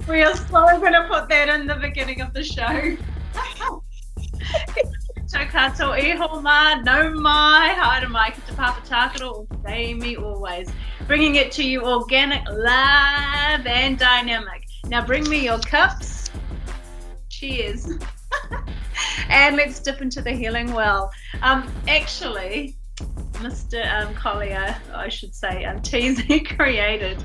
We are so going to put that in the beginning of the show. Tō katoa iho mā, no mai, haere mai ki te papa tākaro, StayMe Always. Bringing it to you organic, live and dynamic. Now bring me your cups. Cheers. And let's dip into the healing well. Actually, Mr. Collier, I should say, TZ created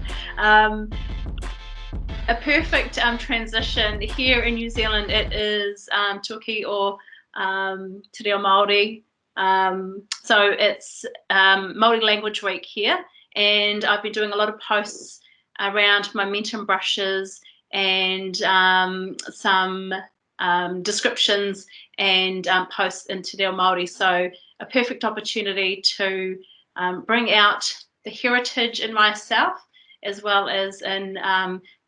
a perfect transition. Here in New Zealand, it is Tuki or Te Reo Māori. So it's Māori Language Week here, and I've been doing a lot of posts around momentum brushes and some descriptions and posts in Te Reo Māori. So a perfect opportunity to bring out the heritage in myself as well as in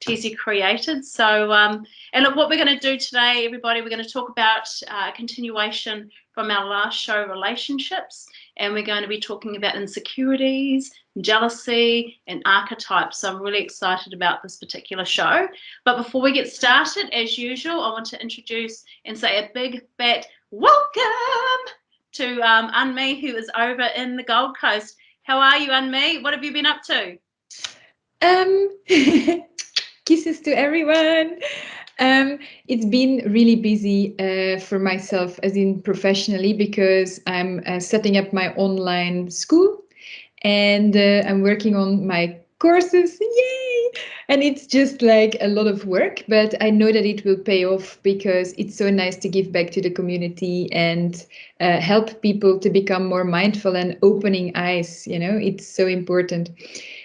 TZ Created. So, and look, what we're going to do today, everybody, we're going to talk about a continuation from our last show, relationships, and we're going to be talking about insecurities, jealousy, and archetypes. So I'm really excited about this particular show. But before we get started, as usual, I want to introduce and say a big, fat welcome to Unme, who is over in the Gold Coast. How are you, Unme? What have you been up to? Kisses to everyone. It's been really busy for myself, as in professionally, because I'm setting up my online school and I'm working on my courses. Yay! And it's just like a lot of work, but I know that it will pay off because it's so nice to give back to the community and help people to become more mindful and opening eyes. You know, it's so important.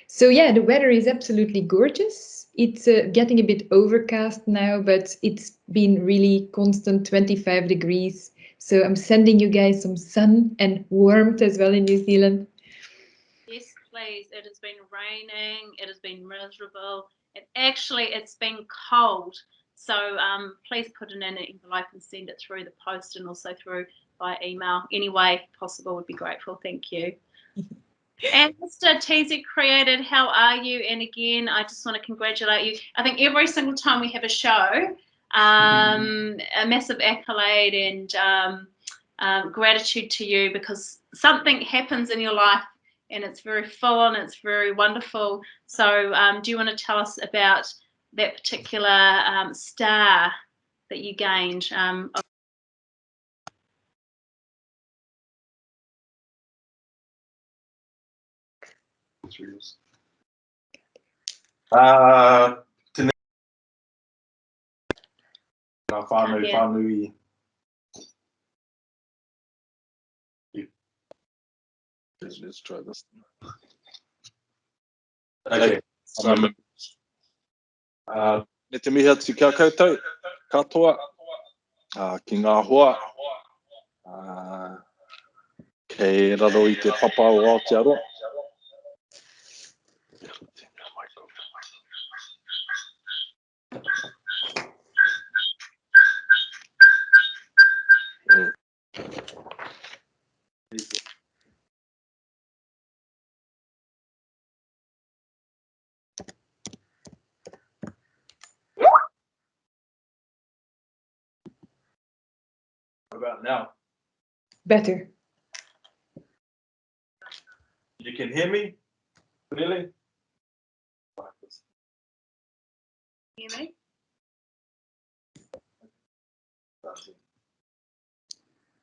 So yeah, the weather is absolutely gorgeous. It's getting a bit overcast now, but it's been really constant 25 degrees. So I'm sending you guys some sun and warmth as well in New Zealand. Yes, please. It has been raining. It has been miserable. And actually, it's been cold. So please put it in an envelope and send it through the post and also through by email. Any way possible would be grateful. Thank you. And Mr. TZ Created, how are you? And again, I just want to congratulate you. I think every single time we have a show, a massive accolade and gratitude to you, because something happens in your life and it's very full and it's very wonderful. So do you want to tell us about that particular star that you gained? whānui. Let's try this. Okay. Me te mihi atu kia koutou, katoa, ki ngā hoa, kei raro I te papa o Aotearoa. What about now? Better. You can hear me? Really? Hear me?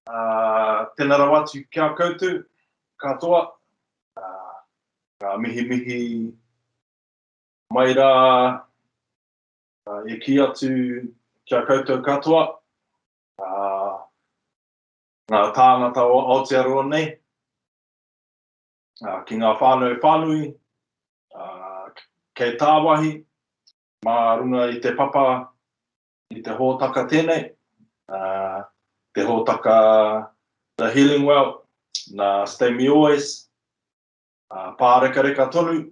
Tēnā rawatu kia koutou, katoa. Ka mihi mai rā e ki atu kia koutou katoa. Ngā tāngata o Aotearoa nei. Ki ngā whānui, kei tāwahi, mā runga I te papa, I te hōtaka tēnei, te hōtaka The Healing Well, nā StayMe Always, pāreka tonu,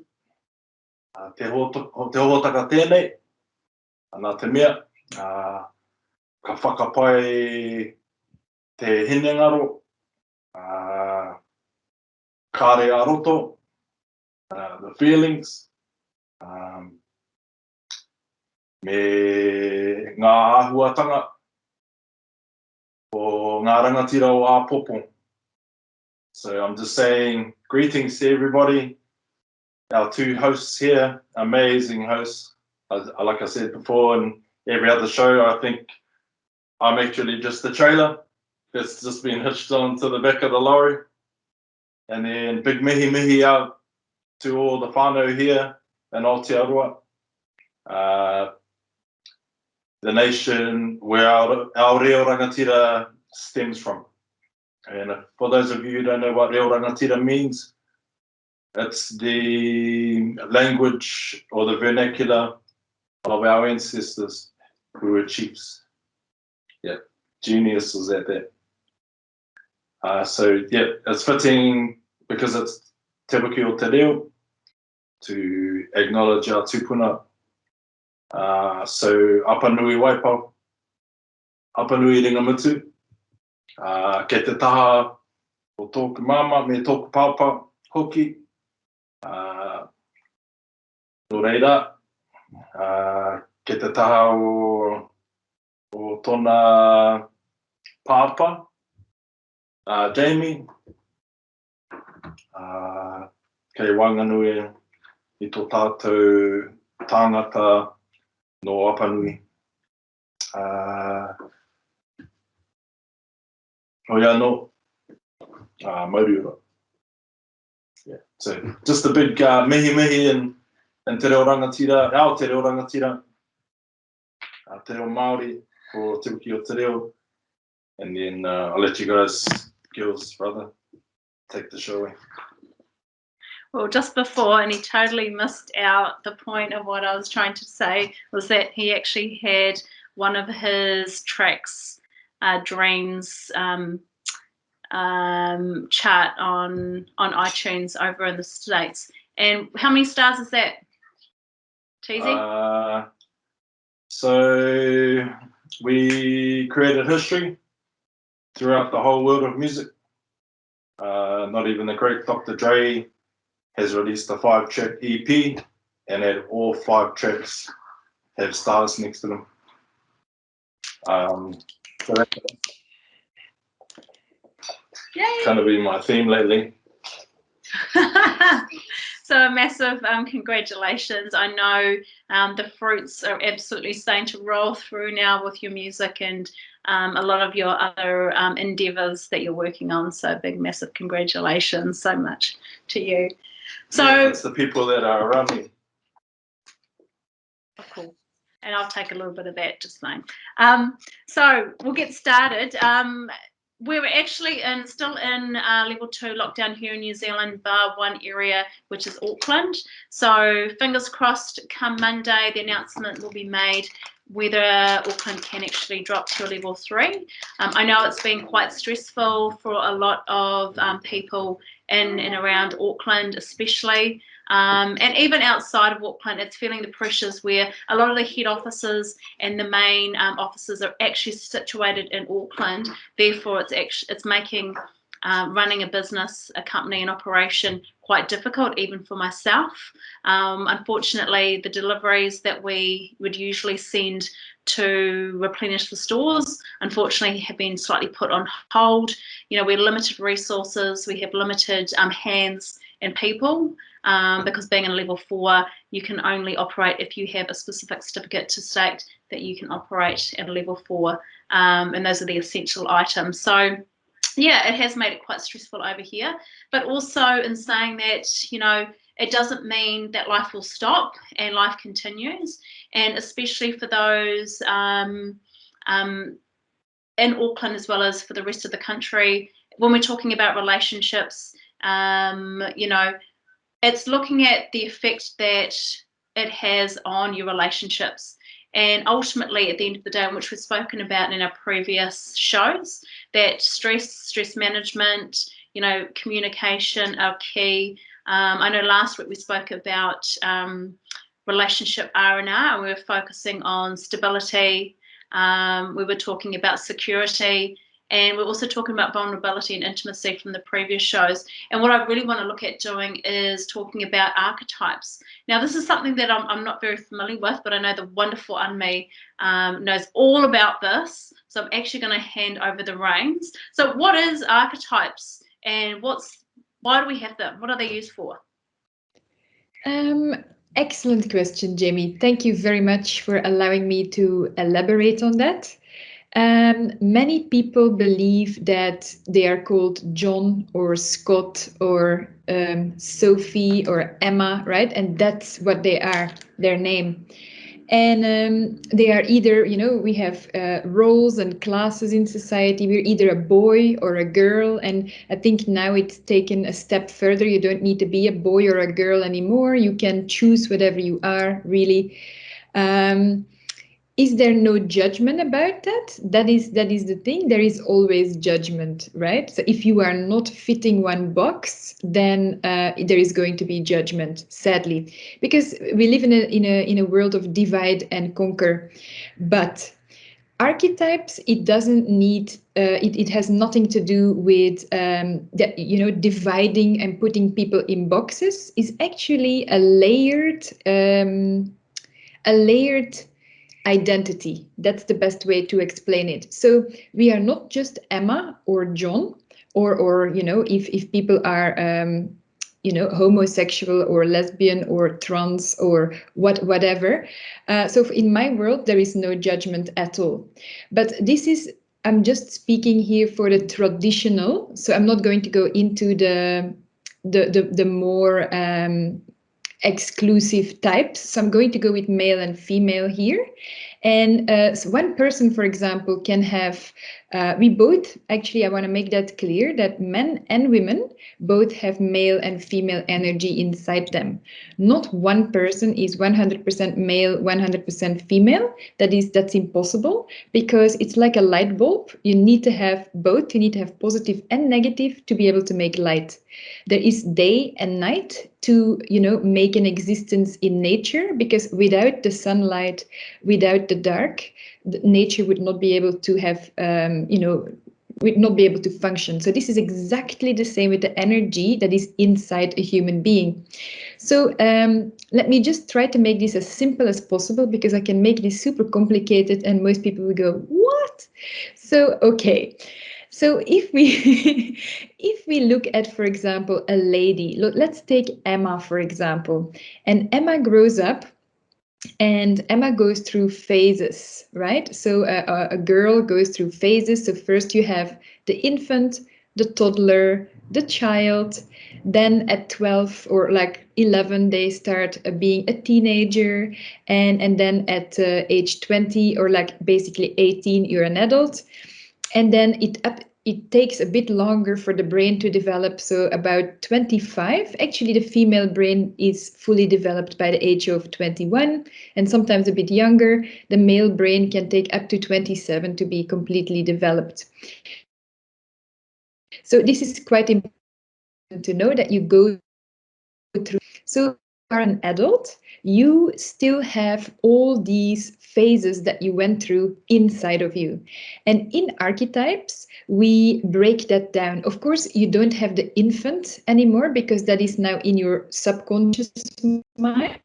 te hōtaka tēnei, nā te mea, ka whakapai te hinengaro, kāre a roto, the feelings, me ngā āhuatanga o ngā rangatira o āpopo. So I'm just saying greetings to everybody. Our two hosts here, amazing hosts. Like I said before, in every other show, I think I'm actually just the trailer. It's just been hitched onto the back of the lorry. And then big mihi out to all the whānau here in Aotearoa. The nation where our reo rangatira stems from. And for those of you who don't know what reo rangatira means, it's the language or the vernacular of our ancestors who were chiefs. Yeah, genius was at that. So yeah, it's fitting because it's Te Wiki o Te Reo to acknowledge our tupuna. So Apanui Waipau, Apanui Ringamutu, kei te taha o tōku mama me tōku pāpā hoki. No reira, kei te taha o tōna pāpā, Jamie, kei wanganui I tō tātou tāngata no Apanui. Oia no, Mauriura. Yeah, so just a big mihi and te reo rangatira, our te reo rangatira, te reo Māori for Te Wiki o Te Reo. And then I'll let you guys, girls, brother, take the show away. Well, just before, and he totally missed out the point of what I was trying to say, was that he actually had one of his tracks, Dreams, chart on iTunes over in the States. And how many stars is that, Teasy? So we created history throughout the whole world of music. Not even the great Dr. Dre has released a 5-track EP, and at all 5 tracks have stars next to them. So that's kind of been my theme lately. So a massive congratulations. I know the fruits are absolutely starting to roll through now with your music and a lot of your other endeavors that you're working on. So big, massive congratulations so much to you. So yeah, it's the people that are around me. Cool. And I'll take a little bit of that, just fine. So we'll get started. We're actually still in level 2 lockdown here in New Zealand, bar one area, which is Auckland. So fingers crossed, come Monday, the announcement will be made whether Auckland can actually drop to a level 3. I know it's been quite stressful for a lot of people in and around Auckland, especially. And even outside of Auckland, it's feeling the pressures where a lot of the head offices and the main offices are actually situated in Auckland. Therefore, it's making running a business, a company, an operation quite difficult, even for myself. Unfortunately, the deliveries that we would usually send to replenish the stores, unfortunately, have been slightly put on hold. You know, we're limited resources, we have limited hands and people. Because being in level 4, you can only operate if you have a specific certificate to state that you can operate at a level 4, and those are the essential items. So yeah, it has made it quite stressful over here, but also in saying that, you know, it doesn't mean that life will stop and life continues, and especially for those in Auckland as well as for the rest of the country, when we're talking about relationships, you know, it's looking at the effect that it has on your relationships. And ultimately, at the end of the day, which we've spoken about in our previous shows, that stress management, you know, communication are key. I know last week we spoke about relationship R&R, and we were focusing on stability. We were talking about security And we're also talking about vulnerability and intimacy from the previous shows. And what I really want to look at doing is talking about archetypes. Now, this is something that I'm not very familiar with, but I know the wonderful Unme knows all about this. So I'm actually going to hand over the reins. So what is archetypes, and why do we have them? What are they used for? Excellent question, Jamie. Thank you very much for allowing me to elaborate on that. Many people believe that they are called John or Scott or Sophie or Emma, right? And that's what they are, their name. And they are either, we have roles and classes in society. We're either a boy or a girl. And I think now it's taken a step further. You don't need to be a boy or a girl anymore. You can choose whatever you are, really. Is there no judgment about that? That is the thing. There is always judgment, right? So if you are not fitting one box, then there is going to be judgment, sadly, because we live in a world of divide and conquer. But archetypes, it doesn't need. It has nothing to do with dividing and putting people in boxes. Is actually a layered identity. That's the best way to explain it. So we are not just Emma or John, or if people are homosexual or lesbian or trans or whatever. So in my world, there is no judgment at all. But I'm just speaking here for the traditional. So I'm not going to go into the more exclusive types. So I'm going to go with male and female here. And so one person, for example, can have, we both, actually, I want to make that clear that men and women both have male and female energy inside them. Not one person is 100% male, 100% female. That's impossible, because it's like a light bulb. You need to have both. You need to have positive and negative to be able to make light. There is day and night to, make an existence in nature, because without the sunlight, without the dark, nature would not be able to have, would not be able to function. So this is exactly the same with the energy that is inside a human being. So let me just try to make this as simple as possible, because I can make this super complicated and most people will go, what? So, okay. So if we look at, for example, a lady, let's take Emma, for example, and Emma grows up and Emma goes through phases, right? So a girl goes through phases. So first you have the infant, the toddler, the child. Then at 12 or like 11, they start being a teenager. And then at age 20 or like basically 18, you're an adult. And then it takes a bit longer for the brain to develop. So about 25, actually the female brain is fully developed by the age of 21, and sometimes a bit younger. The male brain can take up to 27 to be completely developed. So this is quite important to know, that you go through. So if you are an adult, you still have all these phases that you went through inside of you. And in archetypes, we break that down. Of course, you don't have the infant anymore, because that is now in your subconscious mind.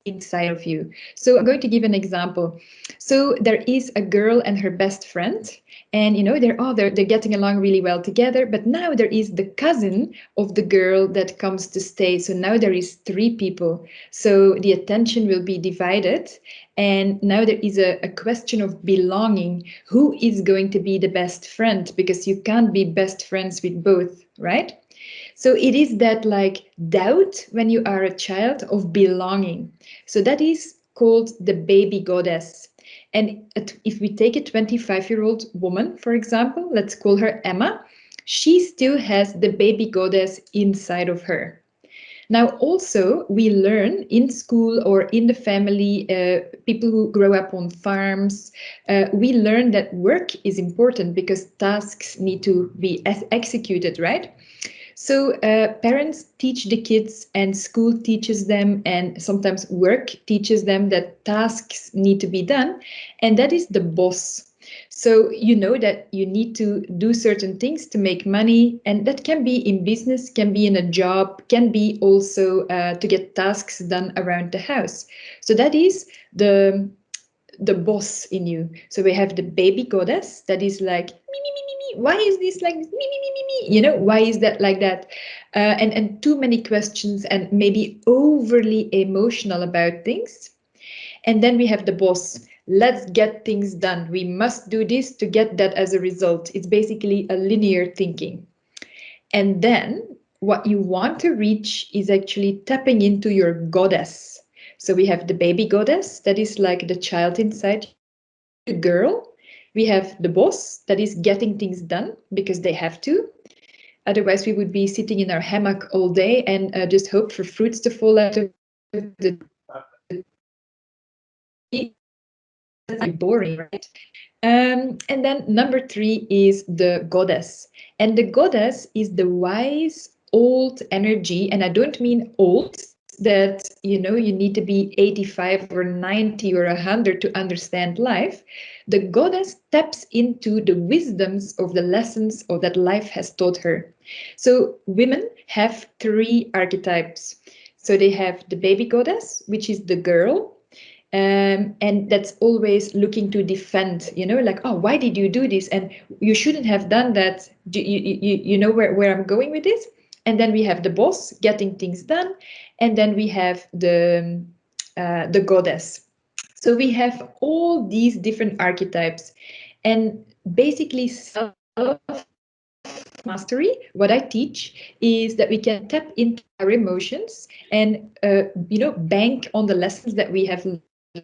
Inside of you. So I'm going to give an example. So there is a girl and her best friend, and they're getting along really well together. But now there is the cousin of the girl that comes to stay. So now there is 3 people. So the attention will be divided. And now there is a question of belonging. Who is going to be the best friend? Because you can't be best friends with both, right? So it is that like doubt when you are a child of belonging. So that is called the baby goddess. And if we take a 25-year-old woman, for example, let's call her Emma, she still has the baby goddess inside of her. Now, also, we learn in school or in the family, people who grow up on farms, we learn that work is important because tasks need to be executed, right? So parents teach the kids, and school teaches them, and sometimes work teaches them that tasks need to be done, and that is the boss. So you know that you need to do certain things to make money, and that can be in business, can be in a job, can be also to get tasks done around the house. So that is the boss in you. So we have the baby goddess that is like me, me, me, me, me. Why is this like this? Me, me, me, me, me. You know, why is that like that? And too many questions and maybe overly emotional about things. And then we have the boss. Let's get things done. We must do this to get that as a result. It's basically a linear thinking. And then what you want to reach is actually tapping into your goddess. So we have the baby goddess, that is like the child inside the girl. We have the boss, that is getting things done because they have to. Otherwise, we would be sitting in our hammock all day and just hope for fruits to fall out of the tree. That's boring, right? And then number 3 is the goddess. And the goddess is the wise old energy. And I don't mean old that, you know, you need to be 85 or 90 or 100 to understand life. The goddess taps into the wisdoms of the lessons of that life has taught her. So women have 3 archetypes. So they have the baby goddess, which is the girl. And that's always looking to defend, you know, like, oh, why did you do this? And you shouldn't have done that. You know where I'm going with this? And then we have the boss getting things done. And then we have the goddess. So we have all these different archetypes. And basically self-mastery, what I teach is that we can tap into our emotions and, you know, bank on the lessons that we have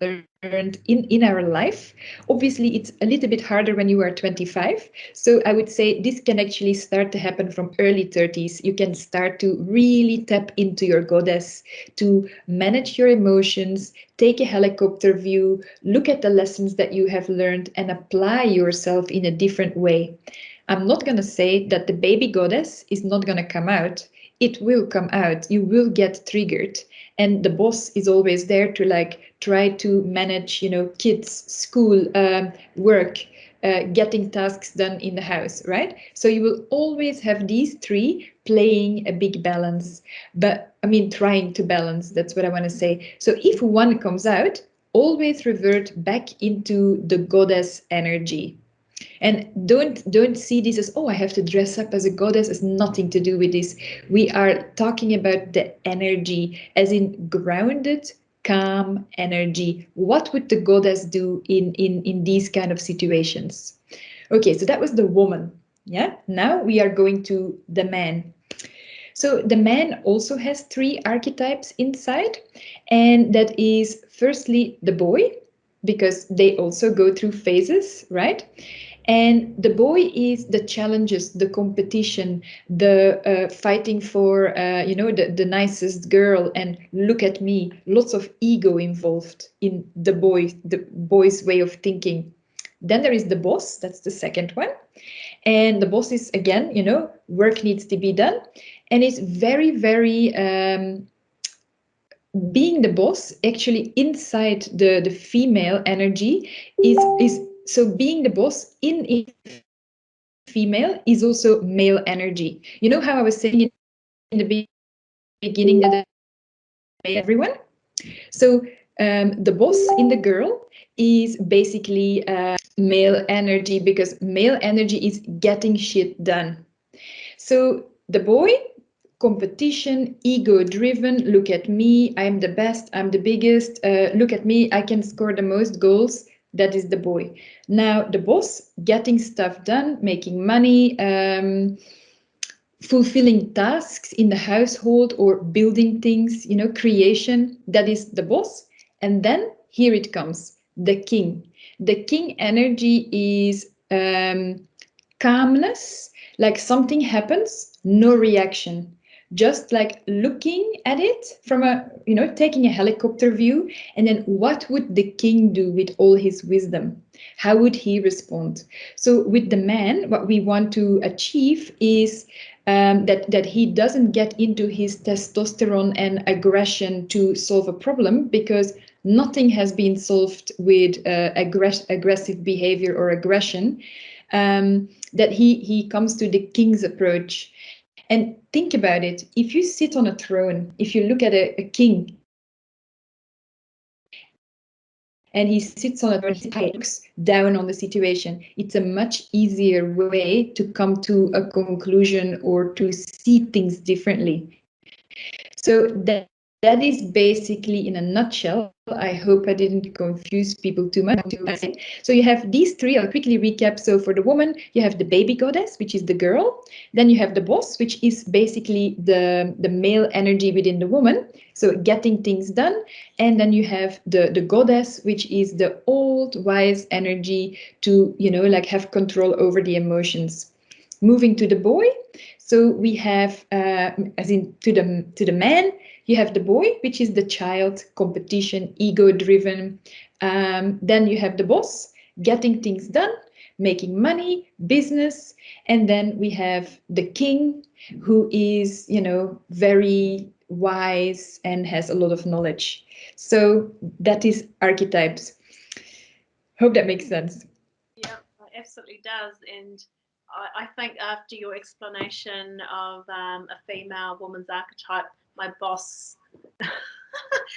learned in our life. Obviously, it's a little bit harder when you are 25. So I would say this can actually start to happen from early 30s. You can start to really tap into your goddess, to manage your emotions, take a helicopter view, look at the lessons that you have learned and apply yourself in a different way. I'm not going to say that the baby goddess is not going to come out. It will come out. You will get triggered. And the boss is always there to like try to manage, you know, kids, school, work, getting tasks done in the house, right? So you will always have these 3 playing a big balance. But I mean, trying to balance, that's what I want to say. So if one comes out, always revert back into the goddess energy. And don't see this as, oh, I have to dress up as a goddess. It's nothing to do with this. We are talking about the energy as in grounded, calm energy. What would the goddess do in these kind of situations? Okay, so that was the woman. Yeah, now we are going to the man. So the man also has 3 archetypes inside, and that is firstly the boy, because they also go through phases, right? And the boy is the challenges, the competition, the fighting for, you know, the nicest girl, and look at me, lots of ego involved in the boy's way of thinking. Then there is the boss, that's the second one. And the boss is, again, you know, work needs to be done. And it's very, very, being the boss actually inside the female energy is so being the boss in female is also male energy. You know how I was saying in the beginning that everyone? So the boss in the girl is basically male energy, because male energy is getting shit done. So the boy, competition, ego driven, look at me, I'm the best, I'm the biggest, look at me, I can score the most goals. That is the boy. Now the boss, getting stuff done, making money, fulfilling tasks in the household or building things, you know, creation, that is the boss. And then here it comes, the king. The king energy is calmness, like something happens, no reaction, just like looking at it from a, you know, taking a helicopter view. And then what would the king do with all his wisdom? How would he respond? So with the man, what we want to achieve is that he doesn't get into his testosterone and aggression to solve a problem, because nothing has been solved with aggressive behavior or aggression, that he comes to the king's approach. And think about it. If you sit on a throne, if you look at a king, and he sits on a throne, he looks down on the situation, it's a much easier way to come to a conclusion or to see things differently. So that is basically, in a nutshell. I hope I didn't confuse people too much. So you have these three. I'll quickly recap. So for the woman, you have the baby goddess, which is the girl. Then you have the boss, which is basically the male energy within the woman, so getting things done. And then you have the goddess, which is the old wise energy to, like, have control over the emotions. Moving to the boy, so we have, as in to the man, you have the boy, which is the child, competition, ego-driven. Then you have the boss, getting things done, making money, business. And then we have the king, who is, very wise and has a lot of knowledge. So that is archetypes. Hope that makes sense. Yeah, it absolutely does. And I think after your explanation of a female woman's archetype, my boss,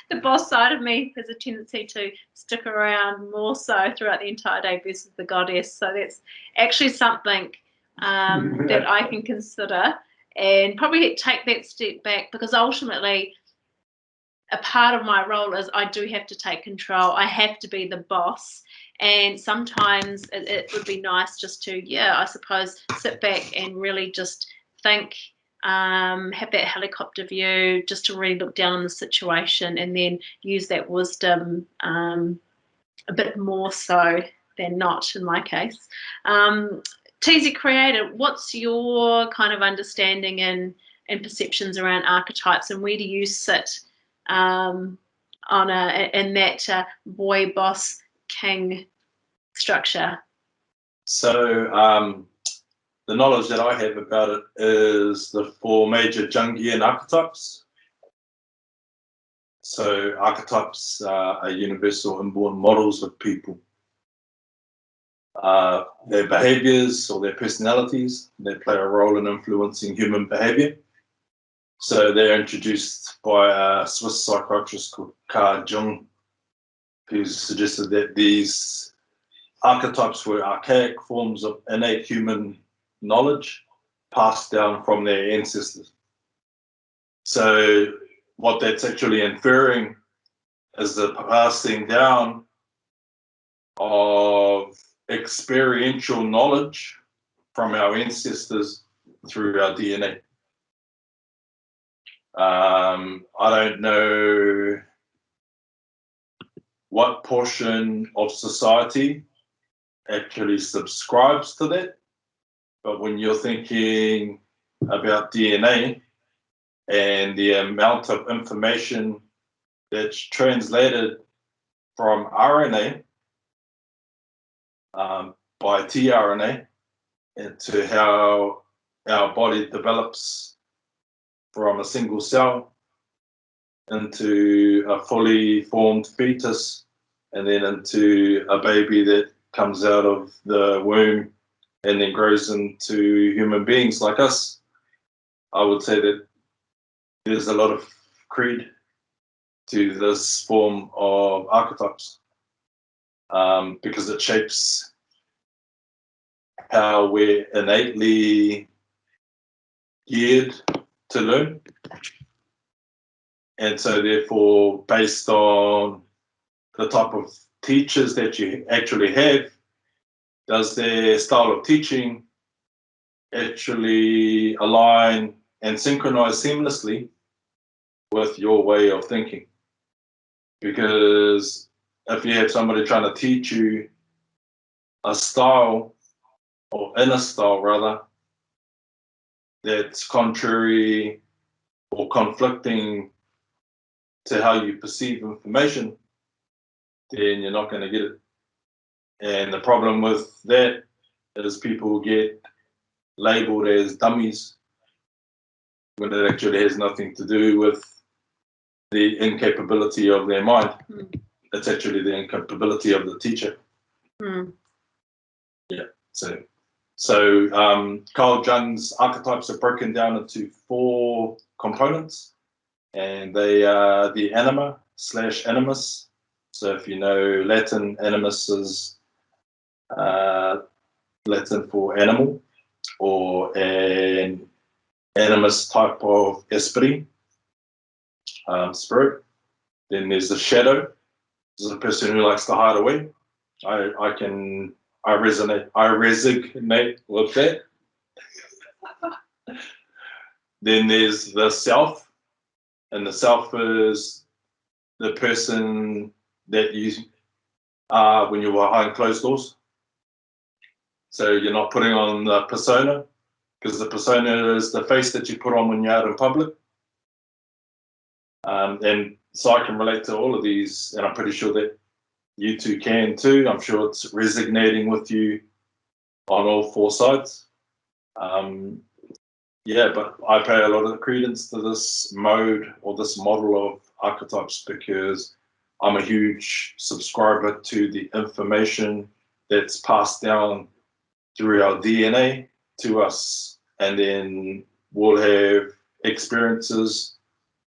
the boss side of me has a tendency to stick around more so throughout the entire day versus the goddess. So that's actually something that I can consider and probably take that step back, because ultimately a part of my role is I do have to take control. I have to be the boss. And sometimes it would be nice just to, I suppose, sit back and really just think, have that helicopter view, just to really look down on the situation and then use that wisdom a bit more so than not in my case. TZ Creator, what's your kind of understanding and perceptions around archetypes, and where do you sit in that boy, boss, king structure? So the knowledge that I have about it is the 4 major Jungian archetypes. So archetypes are universal inborn models of people. Their behaviors or their personalities, they play a role in influencing human behavior. So they're introduced by a Swiss psychiatrist called Carl Jung, who suggested that these archetypes were archaic forms of innate human knowledge passed down from their ancestors. So what that's actually inferring is the passing down of experiential knowledge from our ancestors through our DNA. I don't know what portion of society actually subscribes to that, but when you're thinking about DNA and the amount of information that's translated from RNA by tRNA into how our body develops from a single cell into a fully formed fetus, and then into a baby that comes out of the womb and then grows into human beings like us, I would say that there's a lot of creed to this form of archetypes, because it shapes how we're innately geared to learn. And so therefore, based on the type of teachers that you actually have, does their style of teaching actually align and synchronize seamlessly with your way of thinking? Because if you have somebody trying to teach you a style, or in a style rather, that's contrary or conflicting to how you perceive information, then you're not going to get it. And the problem with that is people get labeled as dummies when it actually has nothing to do with the incapability of their mind. It's actually the incapability of the teacher. Yeah. So Carl Jung's archetypes are broken down into 4 components, and they are the anima / animus. So if you know Latin, animus is Latin for animal, or an animus type of esprit, spirit. Then there's the shadow. This is a person who likes to hide away. I resonate with that. Then there's the self, and the self is the person that you are when you are behind closed doors. So you're not putting on the persona, because the persona is the face that you put on when you're out in public. And so I can relate to all of these, and I'm pretty sure that you two can too. I'm sure it's resonating with you on all 4 sides. Yeah, but I pay a lot of credence to this mode or this model of archetypes because I'm a huge subscriber to the information that's passed down through our DNA to us, and then we'll have experiences.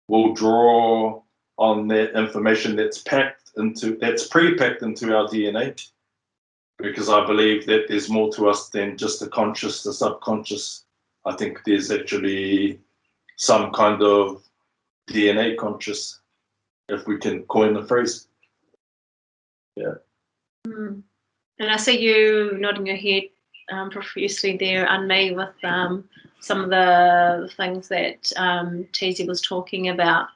We'll draw on that information that's pre-packed into our DNA, because I believe that there's more to us than just the conscious, the subconscious. I think there's actually some kind of DNA conscious, if we can coin the phrase. Yeah. And I see you nodding your head profusely there, Anne-May, with some of the things that Teasy was talking about.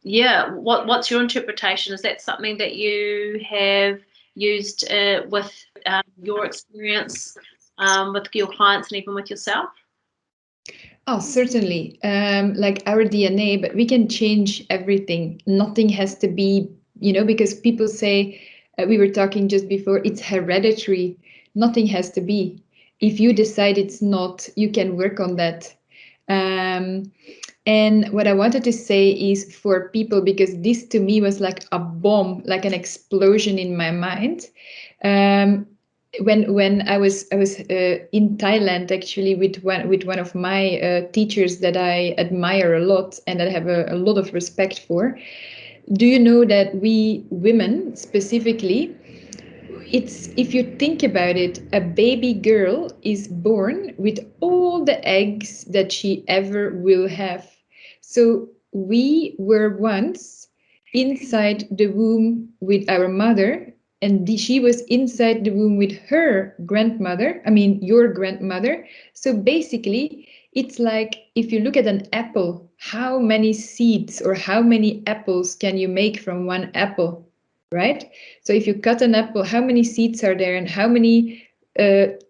Yeah, what's your interpretation? Is that something that you have used with your experience with your clients and even with yourself? Oh, certainly. Like our DNA, but we can change everything. Nothing has to be, because people say, we were talking just before, it's hereditary. Nothing has to be. If you decide it's not, you can work on that. And what I wanted to say is for people, because this to me was like a bomb, like an explosion in my mind. When I was in Thailand, actually, with one of my teachers that I admire a lot and that I have a lot of respect for. Do you know that we women specifically, if you think about it, a baby girl is born with all the eggs that she ever will have. So we were once inside the womb with our mother, and she was inside the womb with her grandmother, your grandmother. So basically, it's like if you look at an apple, how many seeds or how many apples can you make from one apple, right? So if you cut an apple, how many seeds are there, and how many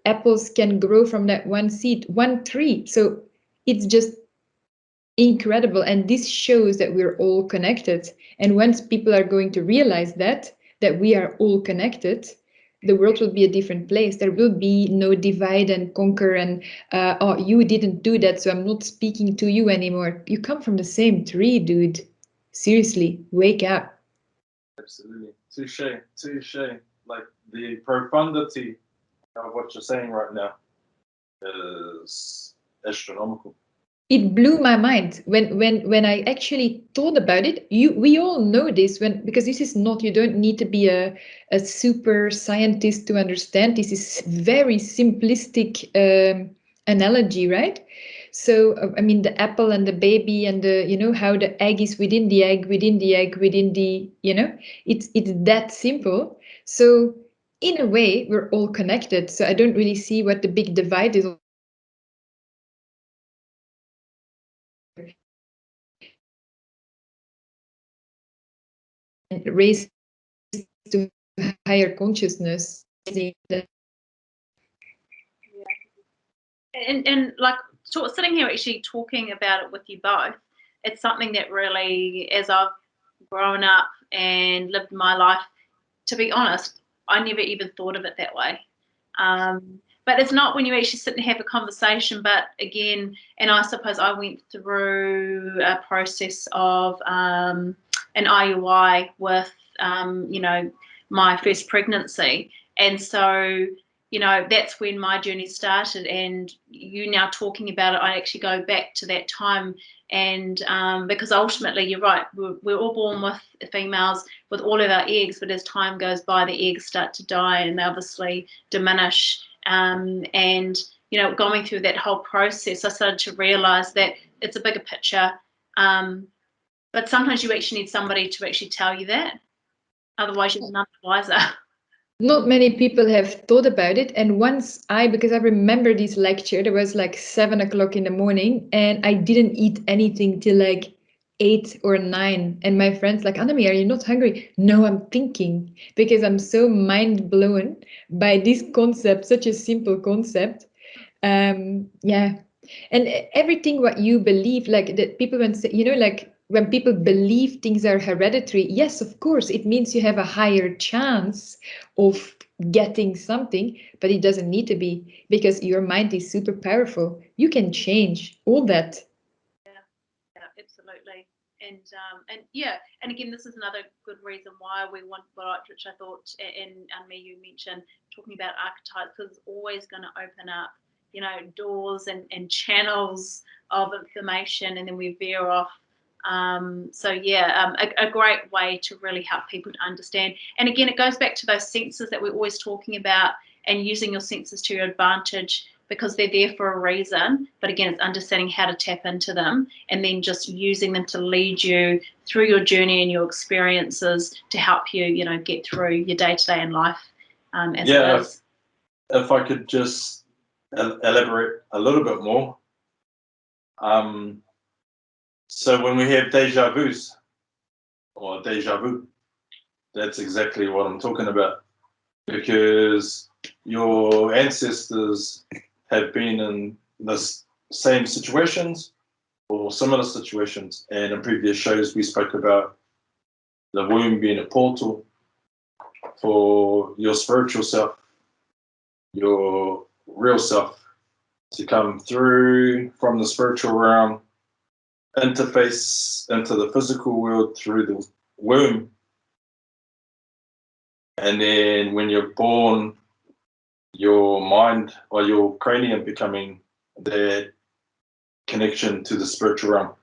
apples can grow from that one seed? 1 tree. So it's just incredible. And this shows that we're all connected. And once people are going to realize that we are all connected, the world will be a different place. There will be no divide and conquer and, oh, you didn't do that, so I'm not speaking to you anymore. You come from the same tree, dude. Seriously, wake up. Absolutely. Touche. Like the profundity of what you're saying right now is astronomical. It blew my mind when I actually thought about it. We all know this because this is not, you don't need to be a super scientist to understand. This is very simplistic analogy, right? So the apple and the baby and the how the egg is within the egg, within the egg, within the it's that simple. So in a way, we're all connected. So I don't really see what the big divide is. Raise to higher consciousness. And like sitting here actually talking about it with you both, it's something that really, as I've grown up and lived my life, to be honest, I never even thought of it that way. but it's not when you actually sit and have a conversation. But again, and I suppose I went through a process of an IUI with, my first pregnancy. And so, that's when my journey started. And you now talking about it, I actually go back to that time. And because ultimately, you're right, we're all born with females with all of our eggs, but as time goes by, the eggs start to die and they obviously diminish. And, going through that whole process, I started to realize that it's a bigger picture. But sometimes you actually need somebody to actually tell you that. Otherwise, you're none the wiser. Not many people have thought about it. And because I remember this lecture, there was like 7 o'clock in the morning and I didn't eat anything till like 8 or 9. And my friend's like, Annemie, are you not hungry? No, I'm thinking, because I'm so mind blown by this concept, such a simple concept. Yeah. And everything what you believe, like that people when say, like when people believe things are hereditary, yes, of course, it means you have a higher chance of getting something, but it doesn't need to be, because your mind is super powerful. You can change all that. Yeah, absolutely. And again, this is another good reason why we want, which I thought, and me, you mentioned talking about archetypes, because it's always going to open up, doors and channels of information, and then we veer off. A great way to really help people to understand. And again, it goes back to those senses that we're always talking about, and using your senses to your advantage, because they're there for a reason. But again, it's understanding how to tap into them, and then just using them to lead you through your journey and your experiences to help you, get through your day-to-day in life. As it is. If I could just elaborate a little bit more. So when we have deja vus or deja vu, that's exactly what I'm talking about, because your ancestors have been in the same situations or similar situations. And in previous shows, we spoke about the womb being a portal for your spiritual self, your real self, to come through from the spiritual realm, interface into the physical world through the womb. And then when you're born, your mind or your cranium becoming the connection to the spiritual realm.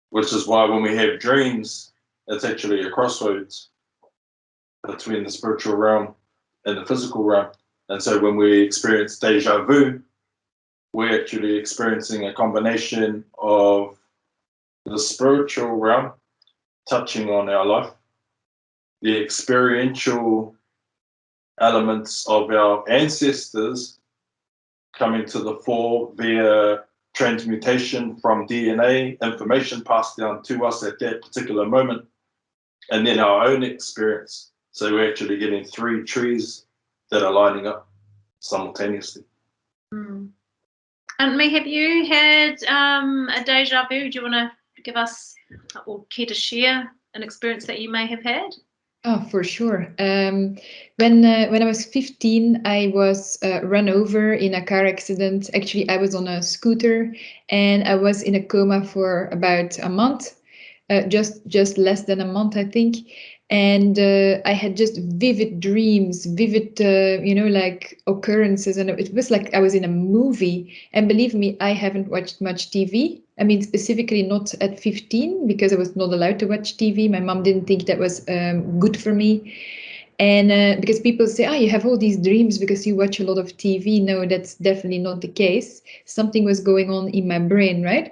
Which is why when we have dreams, it's actually a crossroads between the spiritual realm and the physical realm. And so when we experience deja vu, we're actually experiencing a combination of the spiritual realm touching on our life, the experiential elements of our ancestors coming to the fore via transmutation from DNA, information passed down to us at that particular moment, and then our own experience. So we're actually getting 3 trees that are lining up simultaneously. And have you had a deja vu? Do you want to give us, or care to share an experience that you may have had? Oh, for sure. When I was 15, I was run over in a car accident. Actually, I was on a scooter and I was in a coma for about a month, just less than a month, I think. And I had just vivid dreams, vivid, like occurrences. And it was like I was in a movie. And believe me, I haven't watched much TV. I mean, specifically not at 15, because I was not allowed to watch TV. My mom didn't think that was good for me. And because people say, you have all these dreams because you watch a lot of TV. No, that's definitely not the case. Something was going on in my brain, right?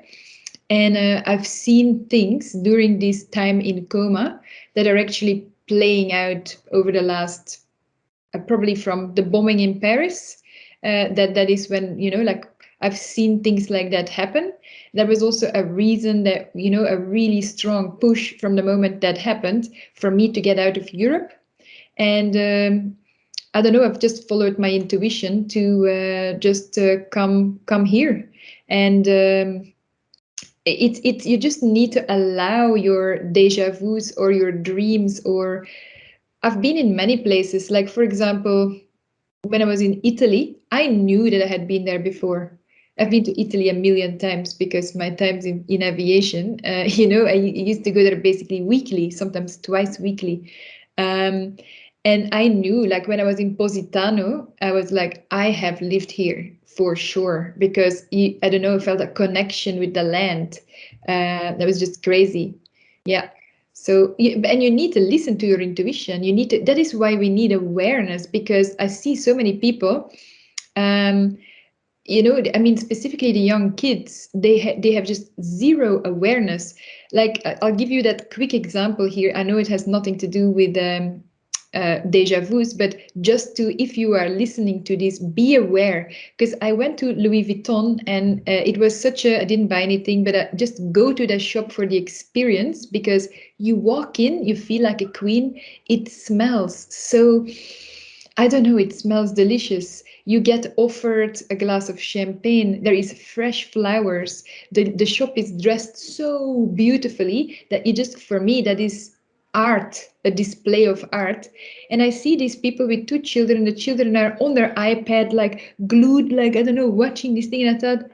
And I've seen things during this time in coma that are actually playing out over the last, probably from the bombing in Paris. That is when, like I've seen things like that happen. There was also a reason that, a really strong push from the moment that happened for me to get out of Europe. And I don't know, I've just followed my intuition to just come here. And you just need to allow your deja vus or your dreams. Or I've been in many places, like for example, when I was in Italy, I knew that I had been there before. I've been to Italy a million times because my times in aviation, I used to go there basically weekly, sometimes twice weekly. And I knew, like when I was in Positano, I was like, I have lived here for sure, because I don't know, I felt a connection with the land. That was just crazy. Yeah. So, and you need to listen to your intuition. That is why we need awareness, because I see so many people, I mean, specifically the young kids, they have just zero awareness. Like, I'll give you that quick example here. I know it has nothing to do with deja vus, but just to, if you are listening to this, be aware. Because I went to Louis Vuitton, and it was I didn't buy anything, but just go to the shop for the experience, because you walk in, you feel like a queen. It smells so, I don't know, it smells delicious. You get offered a glass of champagne. There is fresh flowers. The shop is dressed so beautifully that for me, that is art, a display of art. And I see these people with two children. The children are on their iPad, like glued, like, I don't know, watching this thing. And I thought,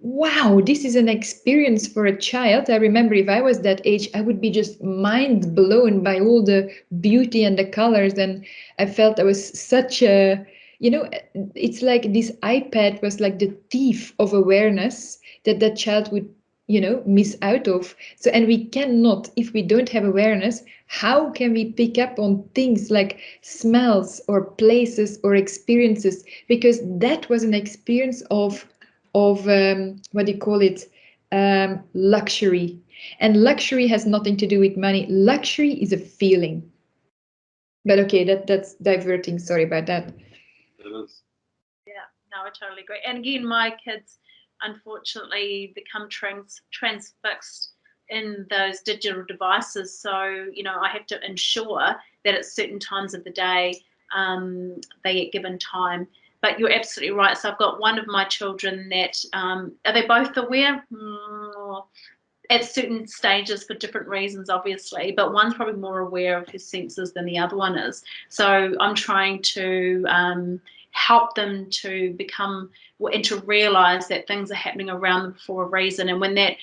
wow, this is an experience for a child. I remember if I was that age, I would be just mind blown by all the beauty and the colors. And I felt I was such a, it's like this iPad was like the thief of awareness that child would, miss out of. So, and we cannot, if we don't have awareness, how can we pick up on things like smells or places or experiences? Because that was an experience of what do you call it, luxury. And luxury has nothing to do with money. Luxury is a feeling. But okay, that's diverting, sorry about that. It is. Yeah, no, I totally agree. And again, my kids unfortunately become transfixed in those digital devices, so I have to ensure that at certain times of the day they get given time. But you're absolutely right. So I've got one of my children that are they both aware? At certain stages for different reasons, obviously, but one's probably more aware of his senses than the other one is. So I'm trying to help them to become and to realize that things are happening around them for a reason. And when that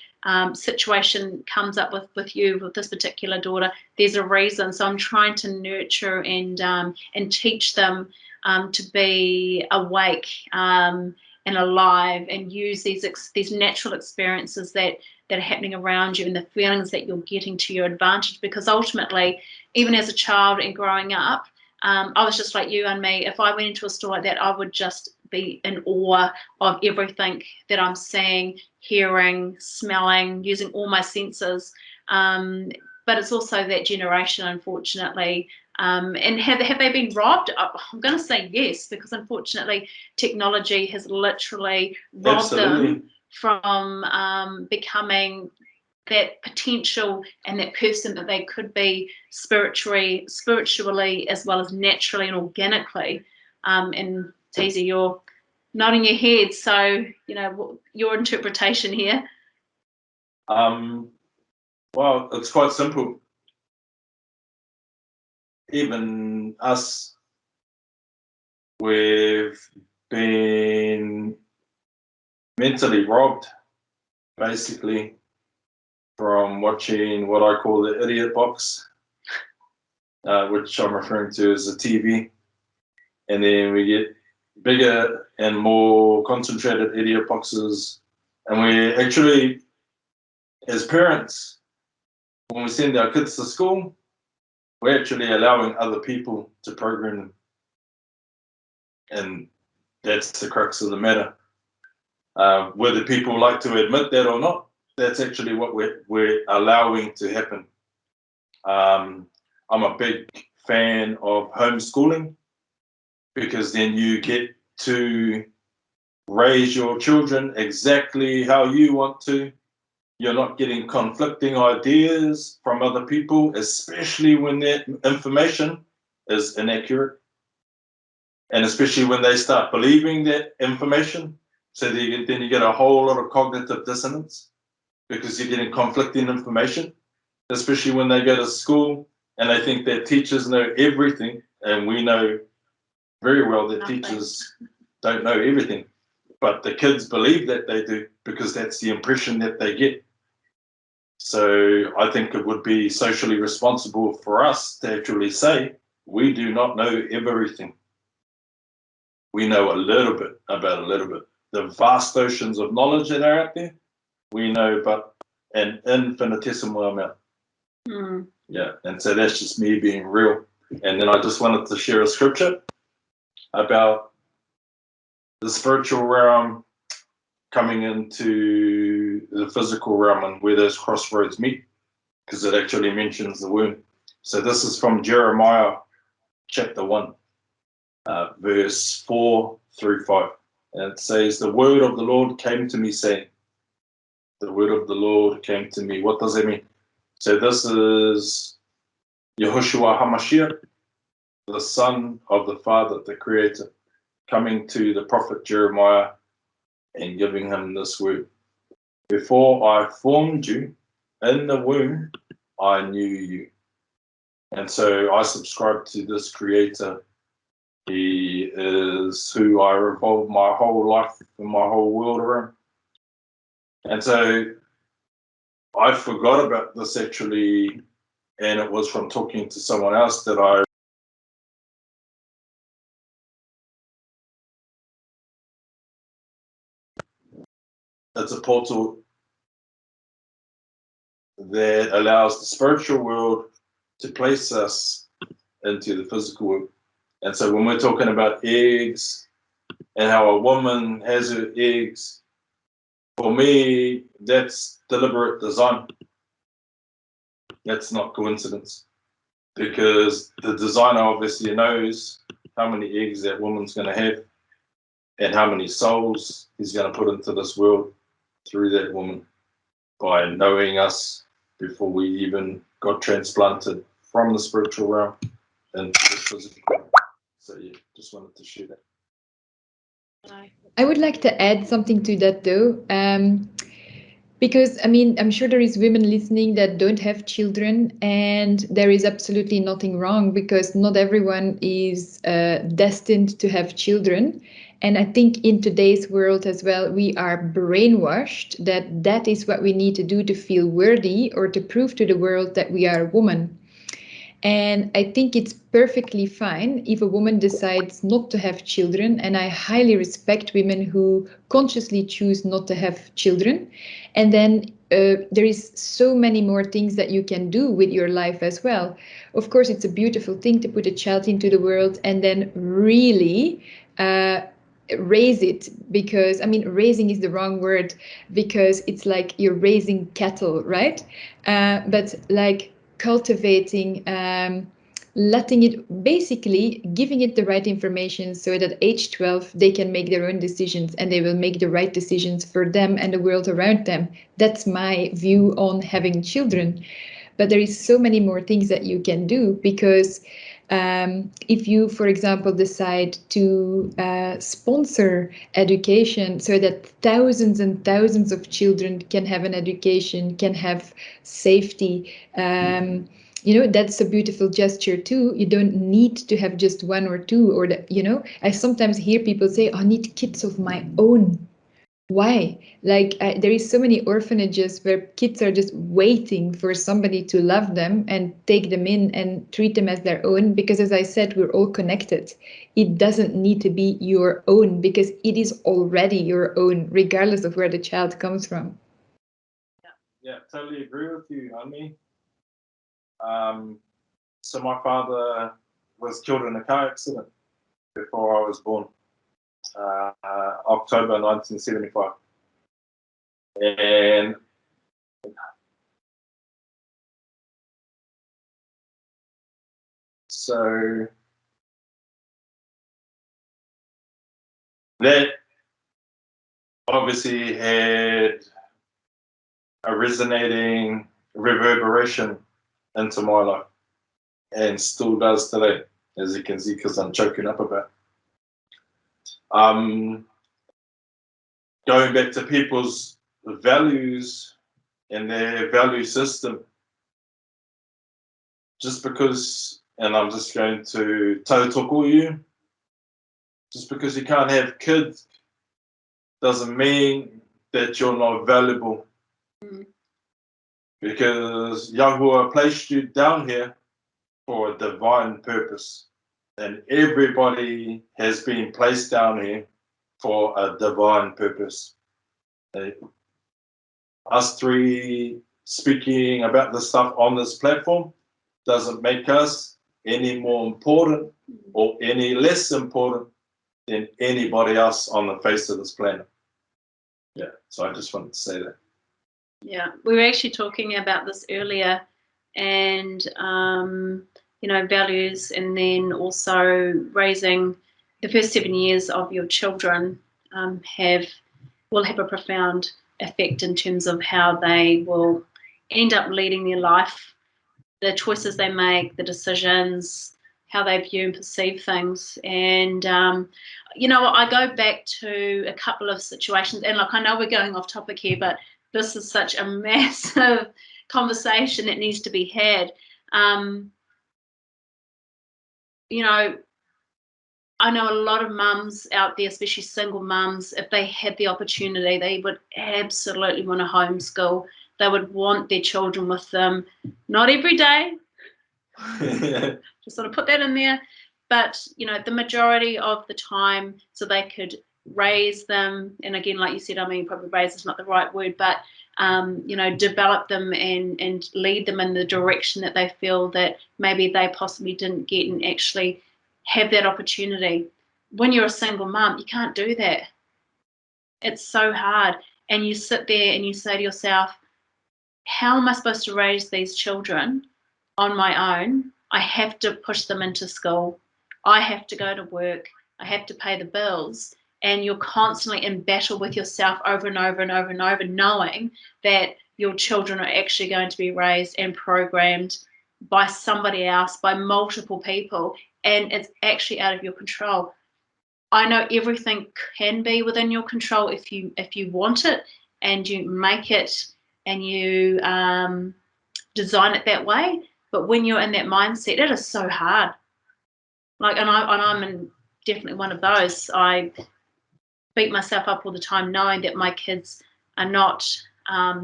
situation comes up with you, with this particular daughter, there's a reason. So I'm trying to nurture and teach them to be awake and alive, and use these natural experiences that are happening around you and the feelings that you're getting to your advantage. Because ultimately, even as a child and growing up, I was just like you and me. If I went into a store like that, I would just be in awe of everything that I'm seeing, hearing, smelling, using all my senses. But it's also that generation, unfortunately. And have they been robbed? I'm going to say yes, because unfortunately technology has literally robbed them from becoming that potential and that person that they could be spiritually as well as naturally and organically. And Teasy, you're nodding your head, so your interpretation here. Well, it's quite simple. Even us, we've been mentally robbed, basically, from watching what I call the idiot box, which I'm referring to as the TV. And then we get bigger and more concentrated idiot boxes. And we actually, as parents, when we send our kids to school, we're actually allowing other people to program them. And that's the crux of the matter. Whether people like to admit that or not, that's actually what we're allowing to happen. I'm a big fan of homeschooling, because then you get to raise your children exactly how you want to. You're not getting conflicting ideas from other people, especially when that information is inaccurate. And especially when they start believing that information. So then you get a whole lot of cognitive dissonance, because you're getting conflicting information, especially when they go to school and they think their teachers know everything, and we know very well that Nothing. teachers don't know everything, but the kids believe that they do because that's the impression that they get. So I think it would be socially responsible for us to actually say, we do not know everything. We know a little bit about a little bit. The vast oceans of knowledge that are out there, we know but an infinitesimal amount. Mm. Yeah, and so that's just me being real. And then I just wanted to share a scripture about the spiritual realm coming into the physical realm and where those crossroads meet, because it actually mentions the womb. So this is from Jeremiah chapter 1, verse 4 through 5. And it says, the word of the Lord came to me saying, the word of the Lord came to me. What does that mean? So this is Yahushua HaMashiach, the son of the Father, the Creator, coming to the prophet Jeremiah and giving him this word. Before I formed you in the womb, I knew you. And so I subscribe to this Creator. He is who I revolve my whole life and my whole world around. And so I forgot about this actually, and it was from talking to someone else that it's a portal that allows the spiritual world to place us into the physical world. And so when we're talking about eggs and how a woman has her eggs, for me, that's deliberate design. That's not coincidence, because the designer obviously knows how many eggs that woman's going to have and how many souls he's going to put into this world through that woman by knowing us before we even got transplanted from the spiritual realm into the physical realm. So yeah, just wanted to share that. I would like to add something to that though, because I mean, I'm sure there is women listening that don't have children, and there is absolutely nothing wrong because not everyone is destined to have children. And I think in today's world as well, we are brainwashed that that is what we need to do to feel worthy or to prove to the world that we are a woman. And I think it's perfectly fine if a woman decides not to have children. And I highly respect women who consciously choose not to have children. And then there is so many more things that you can do with your life as well. Of course, it's a beautiful thing to put a child into the world and then really raise it, because I mean, raising is the wrong word, because it's like you're raising cattle, right? But like cultivating, letting it, basically giving it the right information so that age 12 they can make their own decisions and they will make the right decisions for them and the world around them. That's my view on having children. But there is so many more things that you can do, because if you, for example, decide to sponsor education so that thousands and thousands of children can have an education, can have safety, you know, that's a beautiful gesture too. You don't need to have just one or two, or that, you know, I sometimes hear people say, I need kids of my own. Why? Like, there is so many orphanages where kids are just waiting for somebody to love them and take them in and treat them as their own, because as I said, we're all connected. It doesn't need to be your own because it is already your own, regardless of where the child comes from. Yeah, totally agree with you, Ami. So my father was killed in a car accident before I was born, October 1975. And so that obviously had a resonating reverberation into my life, and still does today, as you can see, because I'm choking up about it. Going back to people's values and their value system, just because, and I'm just going to tautoko you, Just because you can't have kids doesn't mean that you're not valuable. Because Yahuwah placed you down here for a divine purpose. And everybody has been placed down here for a divine purpose. Us three speaking about this stuff on this platform doesn't make us any more important or any less important than anybody else on the face of this planet. Yeah, so I just wanted to say that. Yeah, we were actually talking about this earlier, and values, and then also raising the first 7 years of your children will have a profound effect in terms of how they will end up leading their life, the choices they make, the decisions, how they view and perceive things. And I go back to a couple of situations, and I know we're going off topic here, but this is such a massive conversation that needs to be had. I know a lot of mums out there, especially single mums, if they had the opportunity, they would absolutely want to homeschool. They would want their children with them, not every day. Just sort of put that in there. But, the majority of the time, so they could raise them. And again, like you said, probably raise is not the right word, but, develop them and lead them in the direction that they feel that maybe they possibly didn't get, and actually have that opportunity. When you're a single mum, you can't do that. It's so hard. And you sit there and you say to yourself, how am I supposed to raise these children on my own? I have to push them into school. I have to go to work. I have to pay the bills. And you're constantly in battle with yourself over and over and over and over, knowing that your children are actually going to be raised and programmed by somebody else, by multiple people, and it's actually out of your control. I know everything can be within your control if you want it, and you make it and you design it that way. But when you're in that mindset, it is so hard. I'm definitely one of those. I beat myself up all the time, knowing that my kids are not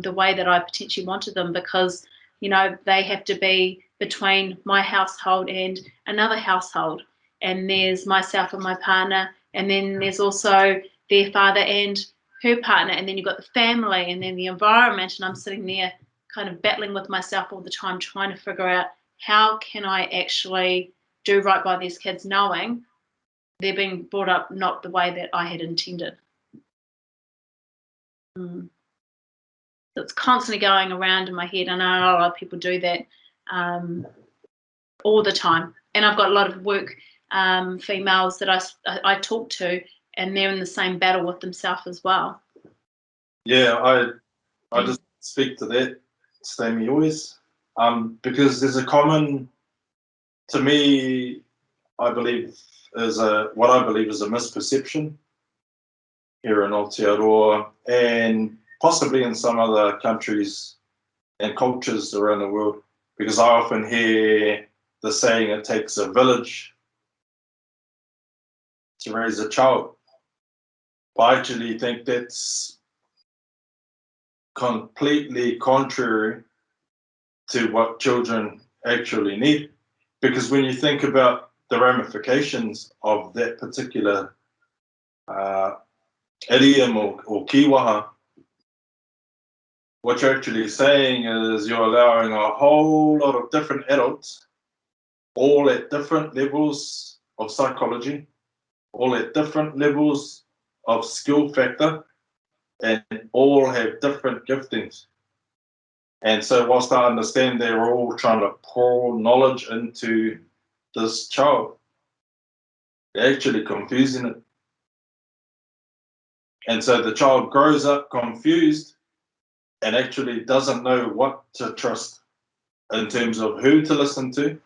the way that I potentially wanted them, because they have to be between my household and another household, and there's myself and my partner, and then there's also their father and her partner, and then you've got the family, and then the environment, and I'm sitting there kind of battling with myself all the time, trying to figure out how can I actually do right by these kids, knowing they're being brought up not the way that I had intended. So it's constantly going around in my head. I know a lot of people do that all the time. And I've got a lot of work females that I talk to, and they're in the same battle with themselves as well. Yeah, I just speak to that, StayMe Always, because there's a common, to me, what I believe is a misperception here in Aotearoa, and possibly in some other countries and cultures around the world, because I often hear the saying, it takes a village to raise a child. But I actually think that's completely contrary to what children actually need. Because when you think about the ramifications of that particular idiom or kiwaha, what you're actually saying is you're allowing a whole lot of different adults, all at different levels of psychology, all at different levels of skill factor, and all have different giftings. And so whilst I understand they're all trying to pour knowledge into this child, they're actually confusing it. And so the child grows up confused and actually doesn't know what to trust in terms of who to listen to,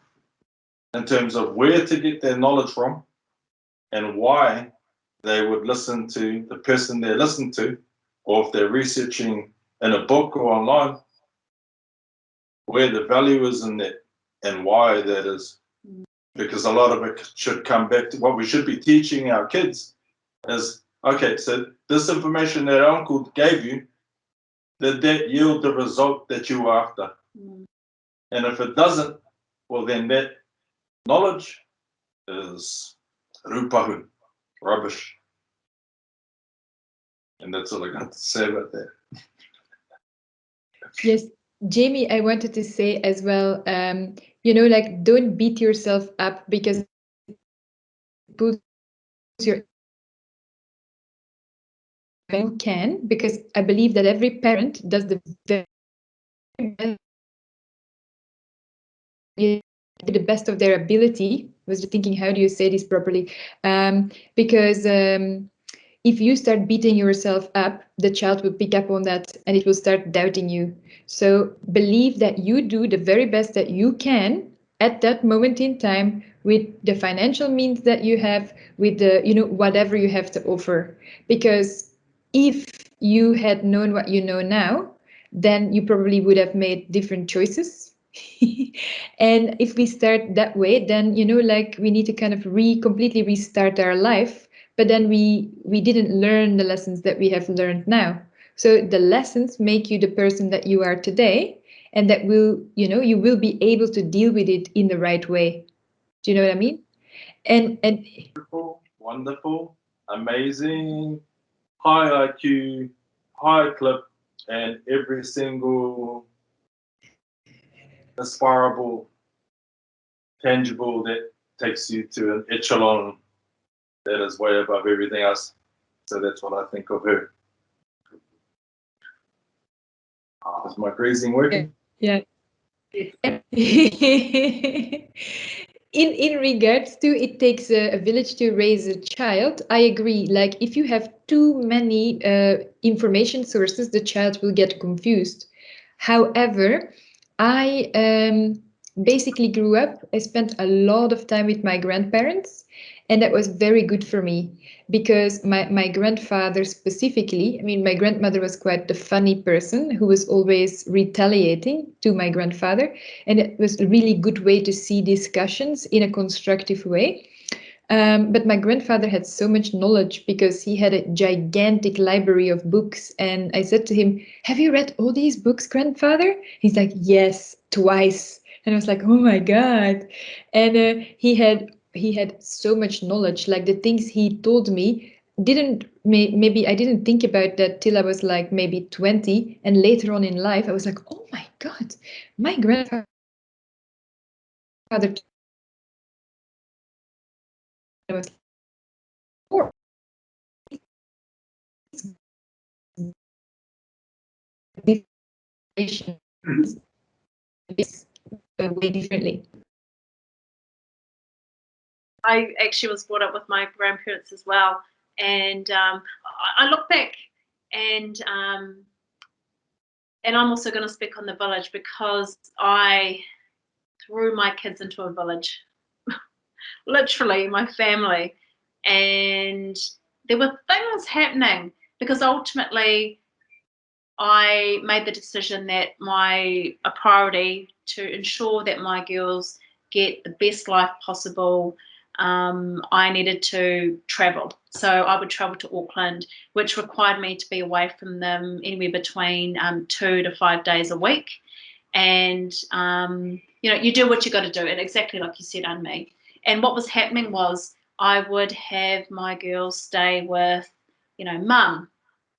in terms of where to get their knowledge from, and why they would listen to the person they're listening to, or if they're researching in a book or online, where the value is in that and why that is. because a lot of it should come back to what we should be teaching our kids is, okay, so this information that uncle gave you, did that yield the result that you were after? And if it doesn't, well, then that knowledge is rupahu, rubbish. And that's all I got to say about that. Yes, Jamie, I wanted to say as well, you know, like, don't beat yourself up because it pulls your you can, because I believe that every parent does the very best of their ability. I was just thinking, how do you say this properly? Because if you start beating yourself up, the child will pick up on that and it will start doubting you. So believe that you do the very best that you can at that moment in time with the financial means that you have, with the, you know, whatever you have to offer. Because if you had known what you know now, then you probably would have made different choices. And if we start that way, then, you know, like, we need to kind of completely restart our life. But then we didn't learn the lessons that we have learned now. So the lessons make you the person that you are today, and that will, you know, you will be able to deal with it in the right way. Do you know what I mean? And Wonderful, wonderful, amazing, high IQ, high clip, and every single aspirable, tangible that takes you to an echelon that is way above everything else. So that's what I think of her. Is my grazing working? yeah. In regards to it takes a village to raise a child, I agree. Like, if you have too many information sources, the child will get confused. However, I basically grew up, I spent a lot of time with my grandparents, and that was very good for me because my grandfather specifically, I mean, my grandmother was quite the funny person who was always retaliating to my grandfather. And it was a really good way to see discussions in a constructive way. But my grandfather had so much knowledge because he had a gigantic library of books. And I said to him, "Have you read all these books, grandfather?" He's like, "Yes, twice." And I was like, "Oh my God." And he had so much knowledge. Like, the things he told me maybe I didn't think about that till I was like maybe 20. And later on in life, I was like, "Oh my God, my grandfather was four." This way differently. I actually was brought up with my grandparents as well, and I look back, and I'm also going to speak on the village because I threw my kids into a village, literally my family, and there were things happening because ultimately I made the decision that a priority to ensure that my girls get the best life possible, I needed to travel. So I would travel to Auckland, which required me to be away from them anywhere between 2 to 5 days a week. And, you know, you do what you got to do. And exactly like you said, Unme. And what was happening was I would have my girls stay with, you know, mum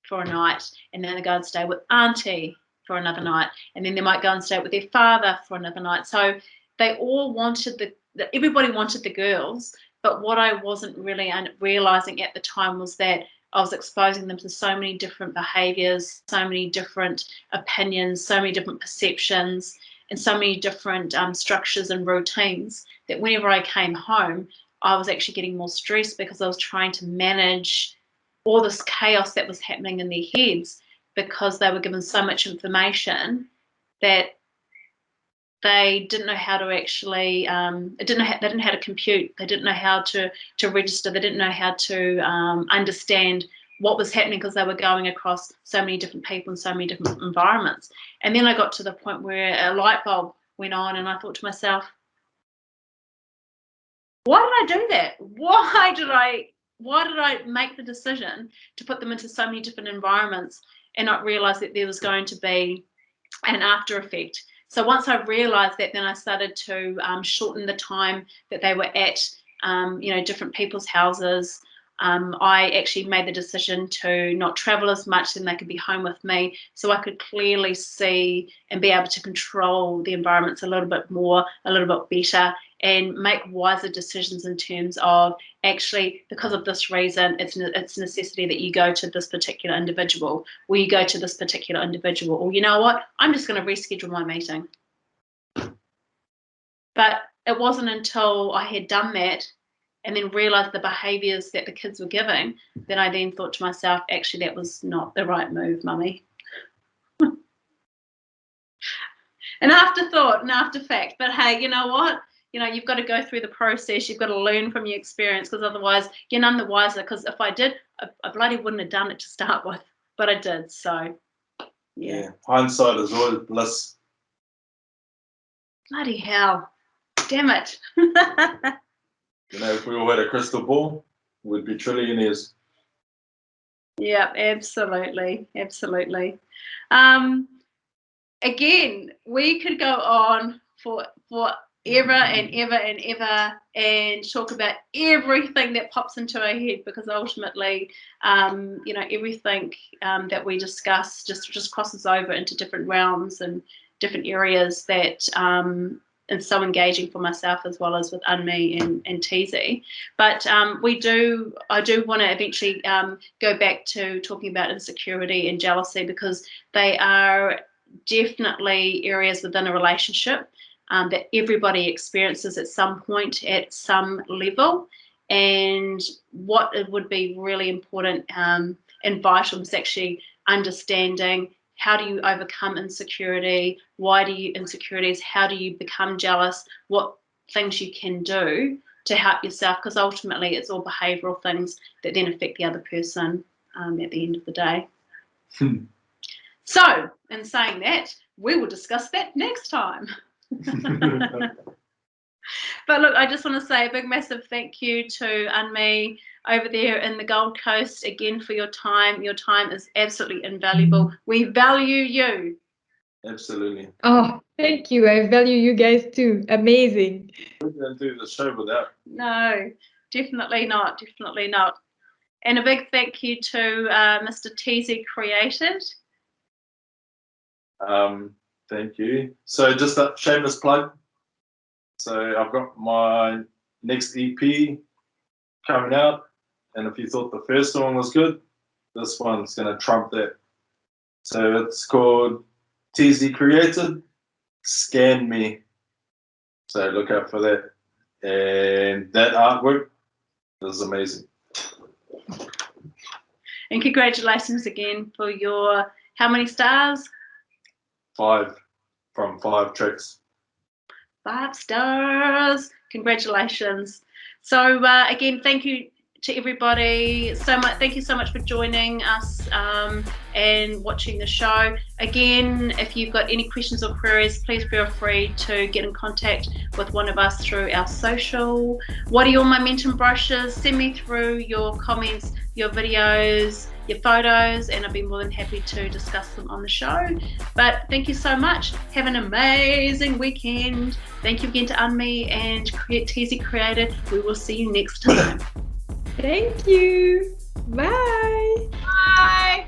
for a night, and then they go and stay with auntie for another night, and then they might go and stay with their father for another night. So they all wanted everybody wanted the girls, but what I wasn't really realizing at the time was that I was exposing them to so many different behaviors, so many different opinions, so many different perceptions, and so many different structures and routines that whenever I came home, I was actually getting more stressed because I was trying to manage all this chaos that was happening in their heads because they were given so much information that they didn't know how to actually they didn't know how to compute, they didn't know how to register, they didn't know how to understand what was happening because they were going across so many different people and so many different environments. And then I got to the point where a light bulb went on and I thought to myself, why did I do that? Why did I make the decision to put them into so many different environments and not realize that there was going to be an after effect? So once I realized that, then I started to shorten the time that they were at, different people's houses. I actually made the decision to not travel as much, and they could be home with me, so I could clearly see and be able to control the environments a little bit better, and make wiser decisions in terms of, actually, because of this reason, it's necessity that you go to this particular individual, or you go to this particular individual, or you know what, I'm just going to reschedule my meeting. But it wasn't until I had done that and then realized the behaviors that the kids were giving, then I then thought to myself, actually, that was not the right move, mummy. An afterthought, an after fact. But hey, you know what? You've got to go through the process. You've got to learn from your experience, because otherwise you're none the wiser. Because if I did, I bloody wouldn't have done it to start with. But I did, so yeah. Hindsight is always bliss. Bloody hell. Damn it. If we all had a crystal ball, we'd be trillionaires. Yeah, absolutely. Again, we could go on for ever and ever and ever and talk about everything that pops into our head, because ultimately, everything that we discuss just crosses over into different realms and different areas that is so engaging for myself, as well as with Unme and TZ. But I do want to eventually go back to talking about insecurity and jealousy, because they are definitely areas within a relationship that everybody experiences at some point, at some level. And what it would be really important and vital is actually understanding, how do you overcome insecurity? Why do you insecurities? How do you become jealous? What things you can do to help yourself? Because ultimately it's all behavioural things that then affect the other person at the end of the day. So, in saying that, we will discuss that next time. But look, I just want to say a big, massive thank you to Unme over there in the Gold Coast again for your time. Your time is absolutely invaluable. We value you. Absolutely. Oh, thank you. I value you guys too. Amazing. We couldn't do the show without. No, definitely not. And a big thank you to Mr. TZ Created. Thank you. So just a shameless plug. So I've got my next EP coming out, and if you thought the first one was good, this one's going to trump that. So it's called TZ Created, Scan Me. So look out for that. And that artwork is amazing. And congratulations again for your, how many stars? 5 from 5 tracks. 5 stars. Congratulations. So again, thank you to everybody so much. Thank you so much for joining us and watching the show. Again, if you've got any questions or queries, please feel free to get in contact with one of us through our social. What are your momentum brushes? Send me through your comments, your videos, your photos, and I'll be more than happy to discuss them on the show. But thank you so much. Have an amazing weekend. Thank you again to Unme and TZ Created. We will see you next time. Thank you. Bye. Bye.